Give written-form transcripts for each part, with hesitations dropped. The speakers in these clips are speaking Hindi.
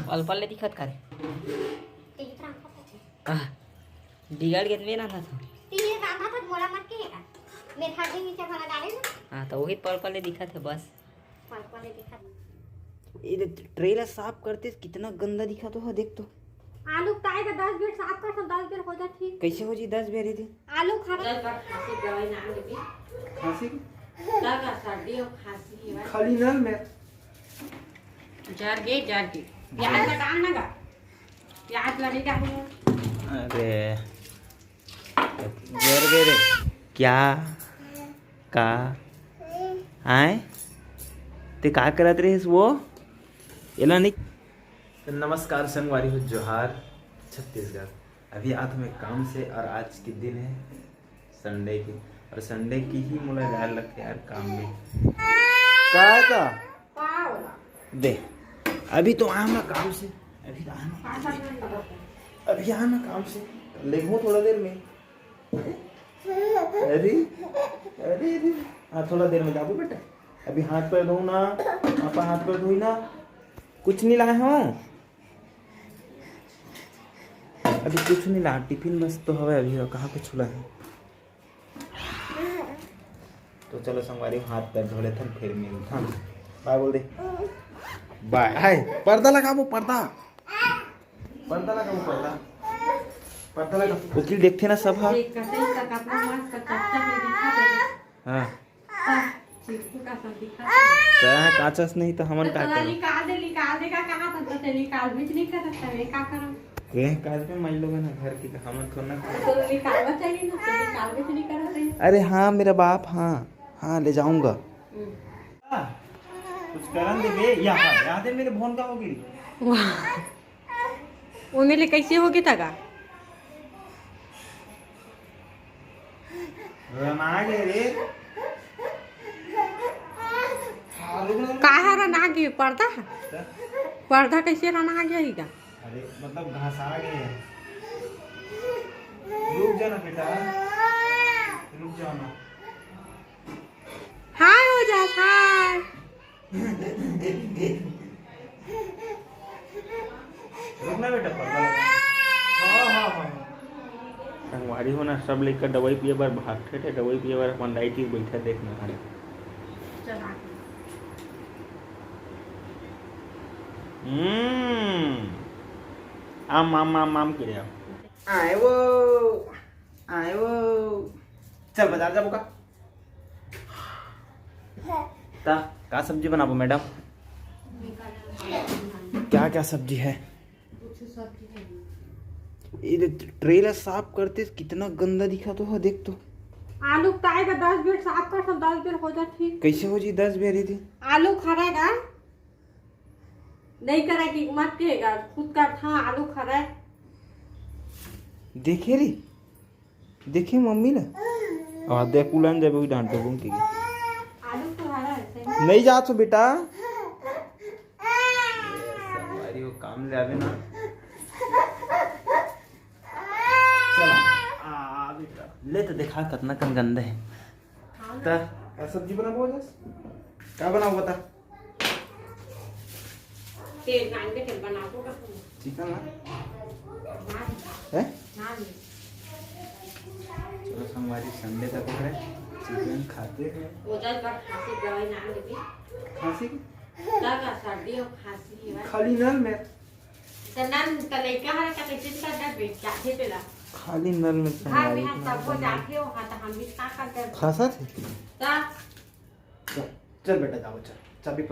पलपल दिखत का रे बिगाड़ के ना था हाँ तो वही पलपल दिखा थे बस ये ट्रेलर साफ करते कितना गंदा दिखा तो है देख तो आलू ताए का 10 बेर साफ कर तो 10 बेर हो जाती कैसे हो जी 10 बेर थी आलू खा खांसी दवाई ना लेबी खांसी लगा सर्दी और खांसी है खाली नल में जार के प्याज का काम ना का प्याज लगेगा अरे जर गए रे क्या का आए ते का करत रहे वो एला नहीं। तो नमस्कार संगवारी हो जोहार छत्तीसगढ़। अभी आज हमें काम से और आज के दिन है संडे की और संडे की ही मुलाकात लगती है यार काम में का था दे अभी तो आया मैं काम से अभी आया मैं काम से लेगो थोड़ा देर में अरे अरे अरे हाँ थोड़ा देर में जाबू बेटा अभी हाथ पैर धो ना पापा हाथ पैर धोई ना कुछ नहीं लाए हो अभी कुछ नहीं ला टिफिन बस तो हवे अभी कहाँ कुछ ला है तो चलो संगवारी हाथ पैर धो लेते फिर मिलता बाय बोल दे बाय हाय पर्दा लगाओ पर्दा पर्दा लगाओ पर्दा लगा वकील देखते ना सब हाँ हाँ काचस नहीं तो हमन का करें निकाल देगा कहां तक तो निकाल बीच नहीं कर सकता है का करूं ये काज पे मान लोगे ना घर की हमन थोड़ा ना तो निकालवा चाहिए ना तो निकाल बीच नहीं कर सकते। अरे हाँ मेरा बाप हाँ हाँ ले जाऊंगा कुछ करन दे बे याद है मेरे फोन का होगी वो मेरे कैसे होगी तगा रमा गे रे काहे रना गई पर्दा कैसे रना गया ही का अरे मतलब घासा गए हैं रुक जाना बेटा रुक जाओ ना हाय हो जा हाय रुकना बेटा पर्दा लगा हाँ संगवारी हो ना सब लेकर दवाई पिए बार भागते थे दवाई पिए बार अपन लाइट ही बैठा देखना है आम आम आम आम के आए वो चल बाजार जाबो का सब्जी बनाबो मैडम क्या क्या सब्जी है ये ट्रेलर साफ करते कितना गंदा दिखा तो है देख तो आलू ताए का 10 बेर साफ कर तो 10 बेर हो जाती कैसे हो जी 10 बेर थी आलू खरेगा नहीं करे कि मत केगा खुद का था आलू खरे देखे रे देखे मम्मी ना और देख उलन जब भी डांटो बुन की आलू खरा है नहीं जा तो बेटा सवारी वो काम ले आवे ना चला आ बेटा ले तो देखा कितना कम गंदा है ता क्या सब्जी बनाबो जस का बनाओ बता तेल कान के तेल बनाबो का चिकन ना है चलो हमारी संडे तक है चिकन खाते हैं उधर का खांसी दवाई ना लेबी खांसी लगा सर्दी और खांसी है खाली नल में सनन तले का हर का कैसे का डर बेच जाते पेला खाली नल में घर में हम सबको जाके हो हां तो हम भी का करते खासा थे ता चल बेटा जाओ चल चाबी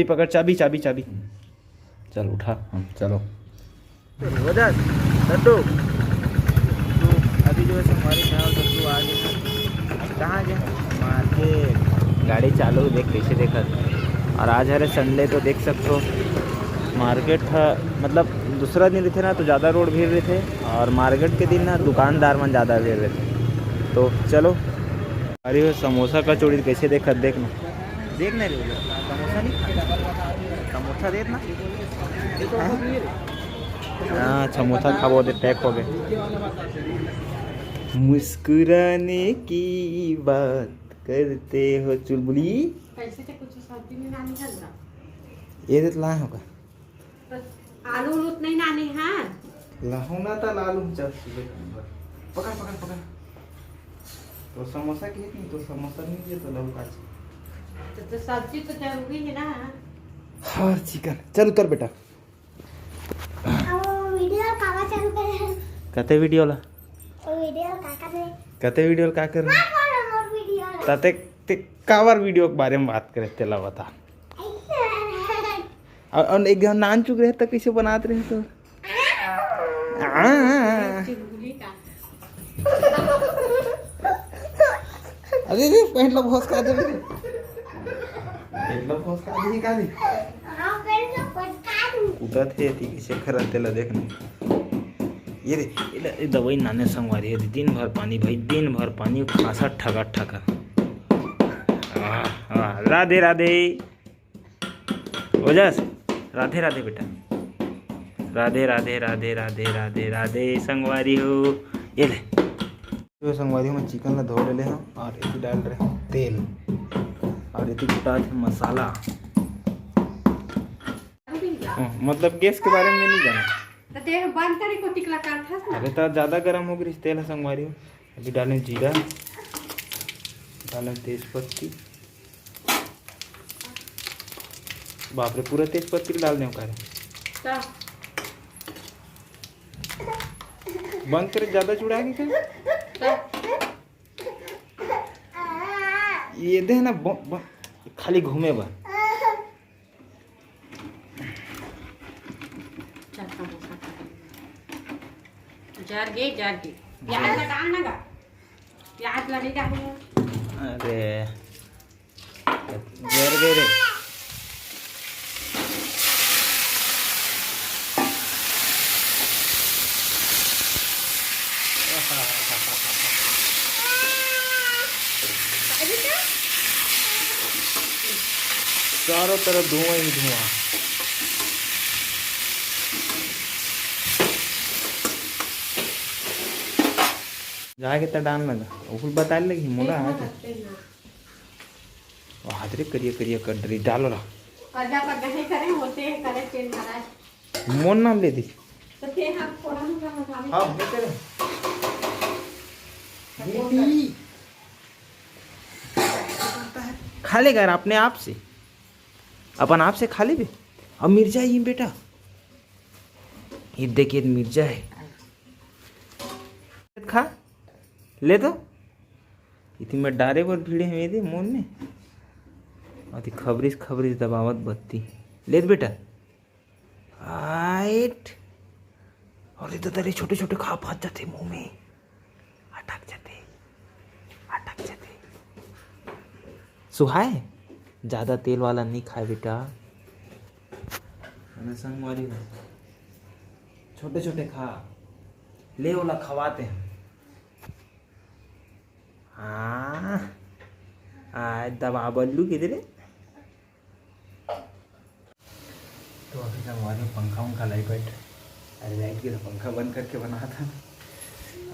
पकड़ चाबी चल उठा हम चलो वजह लड्डू तो अभी जो है हमारे यहाँ लड्डू आ गए कहाँ गए मार्केट गाड़ी चालू देख कैसे देखा और आज है संडे तो देख सकते हो मार्केट था मतलब दूसरा दिन थे ना तो ज़्यादा रोड भीड़ रहे थे और मार्केट के दिन ना दुकानदार मन ज़्यादा भीड़ रहे थे तो चलो अरे समोसा का चोरी कैसे देखा देखना रहे समोसा नहीं समोसा देखना हाँ समोसा खाओ दे पैक हो गए मुस्कुराने की बात करते हो चुलबुली कैसे से कुछ सब्जी में डाल दे ये तो लाए होगा आलू उलू नहीं नानी हाँ लाहूना था लालू चल पकड़ पकड़ पकड़ तो समोसा की नहीं तो समोसा नहीं ये तो लहू काट तो सब्जी तो जरूरी है ना। हाँ चिकन चल उतर बेटा वीडियो काका चालू करे कते वीडियो ला वीडियो काका ने कते वीडियो का कर मोर वीडियो ताते ते कावर वीडियो के बारे में बात करे तेला बता और एक जन नान चुक रहे तो कैसे बनाते रहे तो चिंगुली का अरे रे पहला भोस का दे पहला भोस का दे का दे हां कर लो पटका उदा थे थी कैसे खरा तेला देखने ये रे ये दवाई नाने संगवारी है दिन भर पानी भाई दिन भर पानी खासा ठगा ठगा राधे राधे ओजस राधे राधे बेटा राधे राधे राधे राधे राधे राधे संगवारी हो ये ले जो संगवारी में चिकन ला धो ले हम और इति डाल रहे हैं तेल और इति कुटा थे मसाला मतलब गैस के बारे में नहीं जाना तो देख बंद करे को टिकला काट था ना। अरे तो ज़्यादा गर्म हो गई तेल है संगवारी हो अभी डालें जीरा डालें तेज पत्ती बाप रे पूरा तेज पत्ती डाल दें का तो बंद करे ज़्यादा चुड़ा के क्या ये दे ना खाली घूमे बा जार गे प्याज लगा ना गा प्याज लगेगा अरे जर गए रे चारों तरफ धुआं ही धुआं जाके तो डाल लगा उकुल बता लगी मोला आके हाथ रे करिए करिए कर डरी डालो ला कर्जा पर नहीं करे होते हैं करे चेन महाराज मोन नाम ले दी तो थे हम थोड़ा सा मसाले हां बेटे दीदी खा लेगा अपने आप से अपन आप से खा ले बे अब मिर्जा ही बेटा ये देखिए मिर्जा है खा ले दो इतनी में डारे पर भीड़े हुए थे मोन में अति खबरीज दबावत बत्ती ले बेटा आइट और इधर तेरे छोटे छोटे खा फंस जाते मुंह में अटक जाते सुहाए ज़्यादा तेल वाला नहीं खाए बेटा संगवारी छोटे छोटे खा ले वाला खवाते हैं हाँ आज दवा बल्लू किधर है तो अभी संगवारी पंखा लाइट अरे लाइट की तो पंखा बंद करके बना था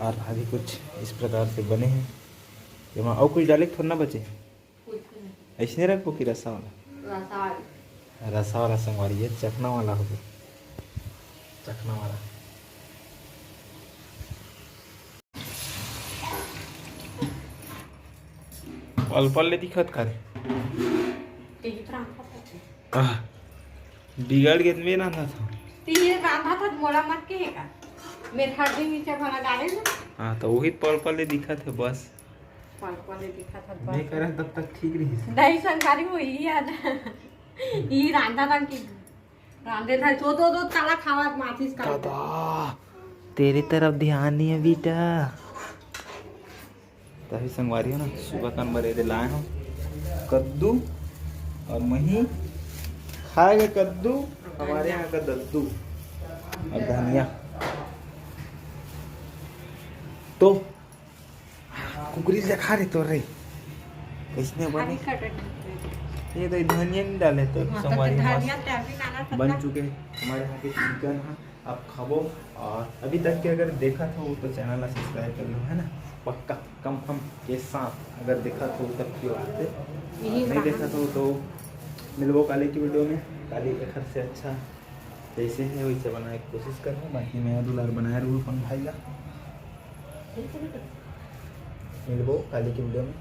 और अभी कुछ इस प्रकार से बने हैं जमा और कुछ डाले थोड़ा ना बचे ऐसे रखो कि रसा वाला संगवारी है चखना वाला हो गया चखना वाला पल पल ले दिखत करे बिगड़ गए में ना था तीन रांधा था मोला मत के है का मेरे हड्डी नीचे भला गाड़े ना हाँ तो वही पल पल ले दिखत है बस पल दिखा था नहीं करे तब तक ठीक रही नहीं संकारी वो ही याद ये रांधा था कि रांधे था दो ताला खावा माचिस का दादा तेरी तरफ ध्यान नहीं है बेटा तभी संगवारी हो ना सुबह कान बरे दे लाए हो कद्दू और मही खाएगा कद्दू हमारे यहाँ का दद्दू और धनिया तो कुकरी से खा रहे तो रे इसने बने ये तो धनिया नहीं डाले तो संगवारी बन चुके हमारे यहाँ के चिकन है आप खाओ और अभी तक के अगर देखा था वो तो चैनल सब्सक्राइब कर लो है ना पक्का कंफर्म के साथ अगर देखा तो तब क्यों आते नहीं देखा तो मिलबो काली की वीडियो में। काली के घर से अच्छा जैसे है वैसे बनाने की कोशिश कर रहा हूँ। बाकी मैं दुलार बनाया रूल अपन भाई ला। मिलबो काली की वीडियो में।